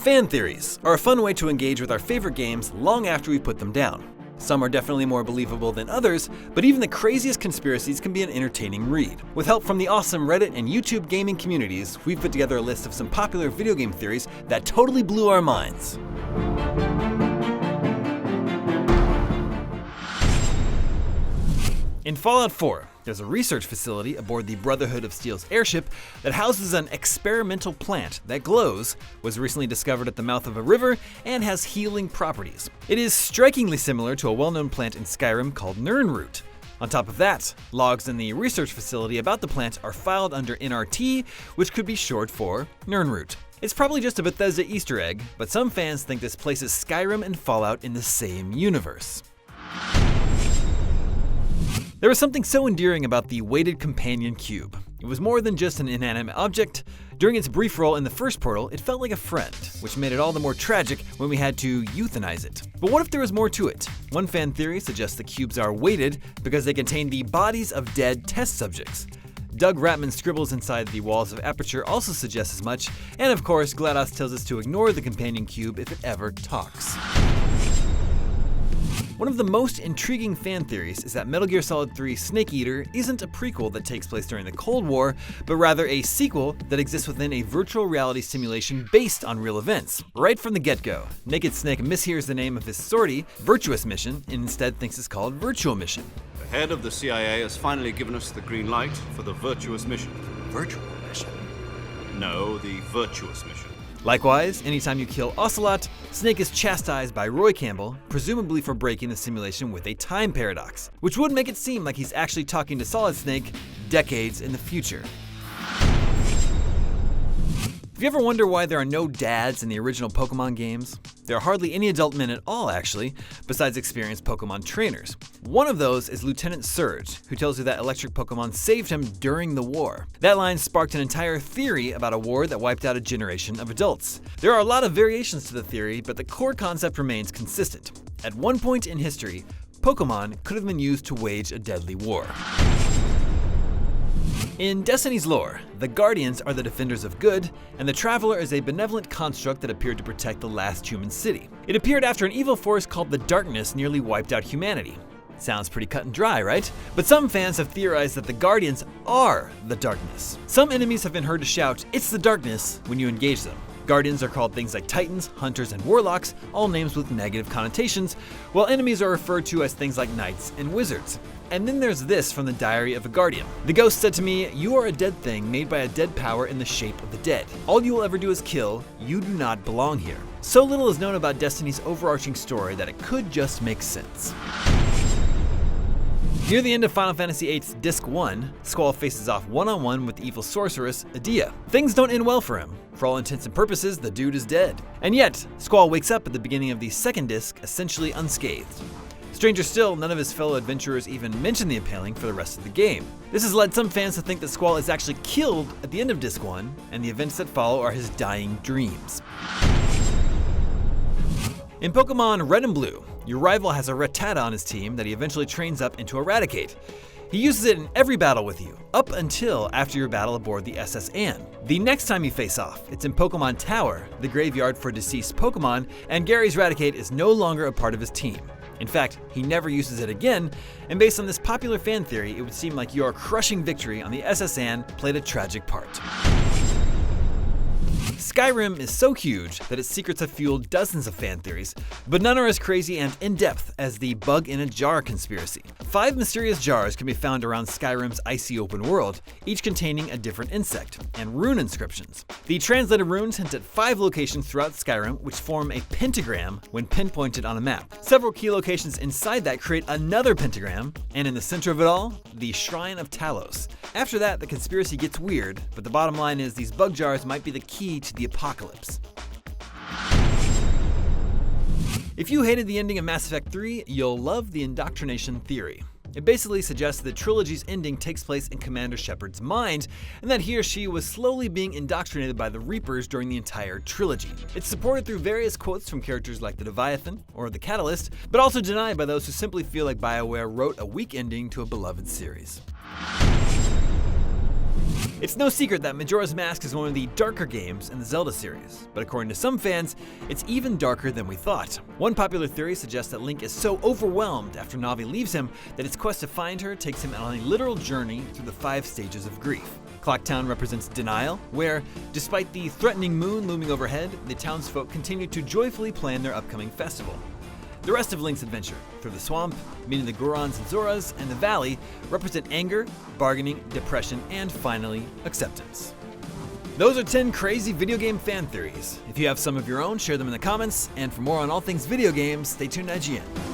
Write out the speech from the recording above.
Fan theories are a fun way to engage with our favorite games long after we put them down. Some are definitely more believable than others, but even the craziest conspiracies can be an entertaining read. With help from the awesome Reddit and YouTube gaming communities, we've put together a list of some popular video game theories that totally blew our minds. In Fallout 4, there's a research facility aboard the Brotherhood of Steel's airship that houses an experimental plant that glows, was recently discovered at the mouth of a river, and has healing properties. It is strikingly similar to a well-known plant in Skyrim called Nirnroot. On top of that, logs in the research facility about the plant are filed under NRT, which could be short for Nirnroot. It's probably just a Bethesda Easter egg, but some fans think this places Skyrim and Fallout in the same universe. There was something so endearing about the weighted companion cube. It was more than just an inanimate object. During its brief role in the first Portal, it felt like a friend, which made it all the more tragic when we had to euthanize it. But what if there was more to it? One fan theory suggests the cubes are weighted because they contain the bodies of dead test subjects. Doug Ratman's scribbles inside the walls of Aperture also suggest as much, and of course, GLaDOS tells us to ignore the companion cube if it ever talks. One of the most intriguing fan theories is that Metal Gear Solid 3 Snake Eater isn't a prequel that takes place during the Cold War, but rather a sequel that exists within a virtual reality simulation based on real events. Right from the get-go, Naked Snake mishears the name of his sortie, Virtuous Mission, and instead thinks it's called Virtual Mission. The head of the CIA has finally given us the green light for the Virtuous Mission. Virtual mission? No, the Virtuous Mission. Likewise, anytime you kill Ocelot, Snake is chastised by Roy Campbell, presumably for breaking the simulation with a time paradox, which would make it seem like he's actually talking to Solid Snake decades in the future. If you ever wonder why there are no dads in the original Pokemon games, there are hardly any adult men at all, actually, besides experienced Pokemon trainers. One of those is Lieutenant Surge, who tells you that electric Pokemon saved him during the war. That line sparked an entire theory about a war that wiped out a generation of adults. There are a lot of variations to the theory, but the core concept remains consistent. At one point in history, Pokemon could have been used to wage a deadly war. In Destiny's lore, the Guardians are the defenders of good, and the Traveler is a benevolent construct that appeared to protect the last human city. It appeared after an evil force called the Darkness nearly wiped out humanity. Sounds pretty cut and dry, right? But some fans have theorized that the Guardians are the Darkness. Some enemies have been heard to shout, "It's the Darkness," when you engage them. Guardians are called things like Titans, Hunters, and Warlocks, all names with negative connotations, while enemies are referred to as things like Knights and Wizards. And then there's this from the Diary of a Guardian. The ghost said to me, "You are a dead thing made by a dead power in the shape of the dead. All you will ever do is kill. You do not belong here." So little is known about Destiny's overarching story that it could just make sense. Near the end of Final Fantasy VIII's Disc 1, Squall faces off one-on-one with the evil sorceress, Edea. Things don't end well for him. For all intents and purposes, the dude is dead. And yet, Squall wakes up at the beginning of the second disc essentially unscathed. Stranger still, none of his fellow adventurers even mention the impaling for the rest of the game. This has led some fans to think that Squall is actually killed at the end of Disc 1, and the events that follow are his dying dreams. In Pokemon Red and Blue, your rival has a Rattata on his team that he eventually trains up into Eradicate. He uses it in every battle with you, up until after your battle aboard the SS Anne. The next time you face off, it's in Pokemon Tower, the graveyard for deceased Pokemon, and Gary's Raticate is no longer a part of his team. In fact, he never uses it again, and based on this popular fan theory, it would seem like your crushing victory on the SS Anne played a tragic part. Skyrim is so huge that its secrets have fueled dozens of fan theories, but none are as crazy and in-depth as the bug in a jar conspiracy. 5 mysterious jars can be found around Skyrim's icy open world, each containing a different insect, and rune inscriptions. The translated runes hint at 5 locations throughout Skyrim which form a pentagram when pinpointed on a map. Several key locations inside that create another pentagram, and in the center of it all, the Shrine of Talos. After that, the conspiracy gets weird, but the bottom line is these bug jars might be the key to the apocalypse. If you hated the ending of Mass Effect 3, you'll love the indoctrination theory. It basically suggests the trilogy's ending takes place in Commander Shepard's mind, and that he or she was slowly being indoctrinated by the Reapers during the entire trilogy. It's supported through various quotes from characters like the Leviathan or the Catalyst, but also denied by those who simply feel like BioWare wrote a weak ending to a beloved series. It's no secret that Majora's Mask is one of the darker games in the Zelda series, but according to some fans, it's even darker than we thought. One popular theory suggests that Link is so overwhelmed after Navi leaves him that his quest to find her takes him on a literal journey through the 5 stages of grief. Clocktown represents denial, where, despite the threatening moon looming overhead, the townsfolk continue to joyfully plan their upcoming festival. The rest of Link's adventure, through the swamp, meeting the Gorons and Zoras, and the valley, represent anger, bargaining, depression, and finally, acceptance. Those are 10 crazy video game fan theories. If you have some of your own, share them in the comments, and for more on all things video games, stay tuned to IGN.